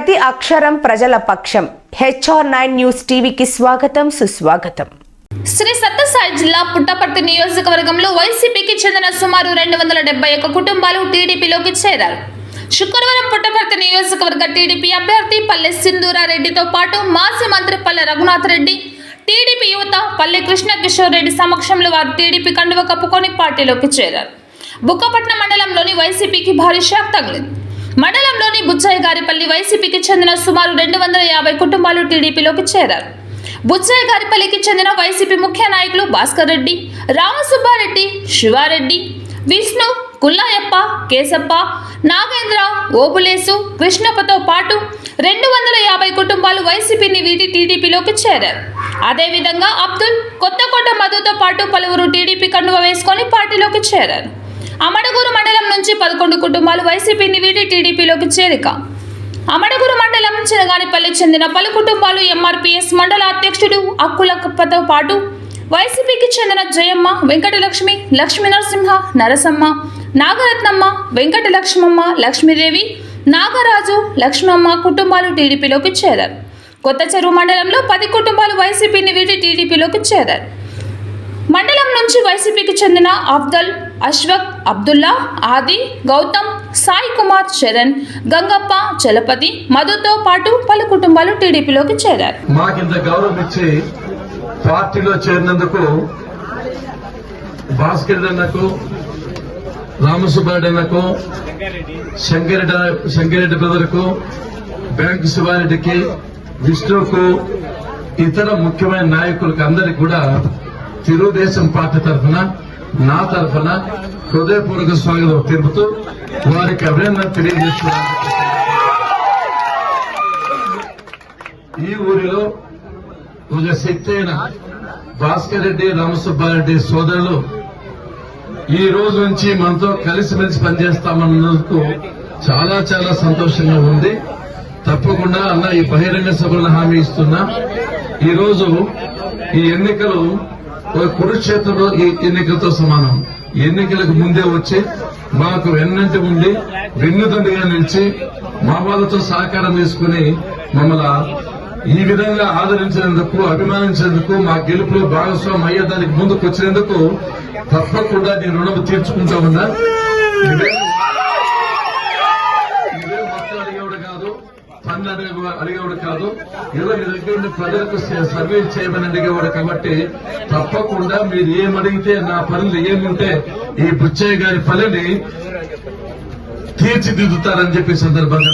ప్రతి అక్షరం ప్రజల పక్షం. HR9 న్యూస్ టీవీకి స్వాగతం, సుస్వాగతం. శ్రీ సత్యసాయి జిల్లా పుట్టపర్తి నియోజకవర్గంలో వైసీపీకి చెందిన సుమారు 271 కుటుంబాలు టీడీపీలోకి చేరారు. శుక్రవారం పుట్టపర్తి నియోజకవర్గ టీడీపీ అభ్యర్థి పల్లె సింధూరారెడ్డితో పాటు మాజీ మంత్రి పల్లె రఘునాథ్ రెడ్డి, టీడీపీ యువత పల్లె కృష్ణ కిషోర్ రెడ్డి సమక్షంలో వారు టీడీపీ కండువ కప్పుకొని పార్టీలోకి చేరారు. బుక్కపట్నం మండలంలోని వైసీపీకి భారీ షాక్ తగిలింది. మండలంలోని బుచ్చయ్యగారిపల్లి వైసీపీకి చెందిన సుమారు 250 కుటుంబాలు టీడీపీలోకి చేరారు. బుచ్చయ్యగారిపల్లికి చెందిన వైసీపీ ముఖ్య నాయకులు భాస్కర్ రెడ్డి, రామసుబ్బారెడ్డి, శివారెడ్డి, విష్ణు, కుల్లాయప్ప, కేశప్ప, నాగేంద్ర, ఓబులేసు, కృష్ణప్పతో పాటు 250 కుటుంబాలు వైసీపీని వీడి టీడీపీలోకి చేరారు. అదేవిధంగా అబ్దుల్, కొత్తకోట మధుతో పాటు పలువురు టీడీపీ కండువ వేసుకొని పార్టీలోకి చేరారు. అమడగూరు మండలం నుంచి 11 కుటుంబాలు వైసీపీని వీడి టీడీపీలోకి చేరిక. అమడగూరు మండలం చినగానిపల్లి చెందిన పలు కుటుంబాలు MRPS మండల అధ్యక్షుడు అక్కులప్పతో పాటు వైసీపీకి చెందిన జయమ్మ, వెంకటలక్ష్మి, లక్ష్మీ నరసింహ, నరసమ్మ, నాగరత్నమ్మ, వెంకటలక్ష్మమ్మ, లక్ష్మీదేవి, నాగరాజు, లక్ష్మమ్మ కుటుంబాలు టీడీపీలోకి చేరారు. కొత్త చెరువు మండలంలో 10 కుటుంబాలు వైసీపీని వీడి టీడీపీలోకి చేరారు. మండలం నుంచి వైసీపీకి చెందిన అఫ్జల్, అష్వక్, అబ్దుల్లా, ఆది, గౌతమ్, సాయి కుమార్, చరణ్, గంగప్ప, చలపతి, మధుతో పాటు పలు కుటుంబాలు టీడీపీలోకి చేరారు. మాకింత గౌరవం ఇచ్చి పార్టీలో చేరినందుకు భాస్కర్ అన్నకు, రామసుబ్బారెడ్డి అన్నకు, శంకరెడ్డి బ్రదర్కు, బ్యాంకు శివారెడ్డికి, విష్ణుకు, ఇతర ముఖ్యమైన నాయకులకు అందరికి కూడా తెలుగుదేశం పార్టీ తరఫున, నా తరఫున హృదయపూర్వక స్వాగతం తెలుపుతూ వారికి అభినందన తెలియజేస్తున్నాను. ఈ ఊరిలో ఒక శక్తి అయిన భాస్కర్ రెడ్డి, రామసుబ్బారెడ్డి సోదరులు ఈ రోజు నుంచి మనతో కలిసిమెలిసి పనిచేస్తామన్నందుకు చాలా చాలా సంతోషంగా ఉంది. తప్పకుండా అన్న ఈ బహిరంగ సభలను హామీ ఇస్తున్నా. ఈ రోజు ఈ ఎన్నికలు కురుక్షేత్రంలో ఈ ఎన్నికలతో సమానం. ఎన్నికలకు ముందే వచ్చి మాకు వెన్నంటి ఉండి వెన్నుదండిగా నిలిచి మా వాళ్ళతో సహకారం తీసుకుని మమ్మల్ని ఈ విధంగా ఆదరించినందుకు, అభిమానించినందుకు, మా గెలుపులో భాగస్వామి అయ్యేదానికి ముందుకు వచ్చినందుకు తప్పకుండా నేను రుణం తీర్చుకుంటా ఉన్నా. ఇదే మొత్తం అడిగేవాడు కాదు, పన్ను అడిగేవాడు కాదు, ఏదో మీ దగ్గర ఉండి ప్రజలకు సర్వీస్ చేయమని అడిగేవాడు. కాబట్టి తప్పకుండా మీరు ఏమడిగితే నా పనులు ఏముంటే ఈ బుచ్చయ్య గారి పనిని తీర్చిదిద్దుతారని చెప్పి సందర్భంగా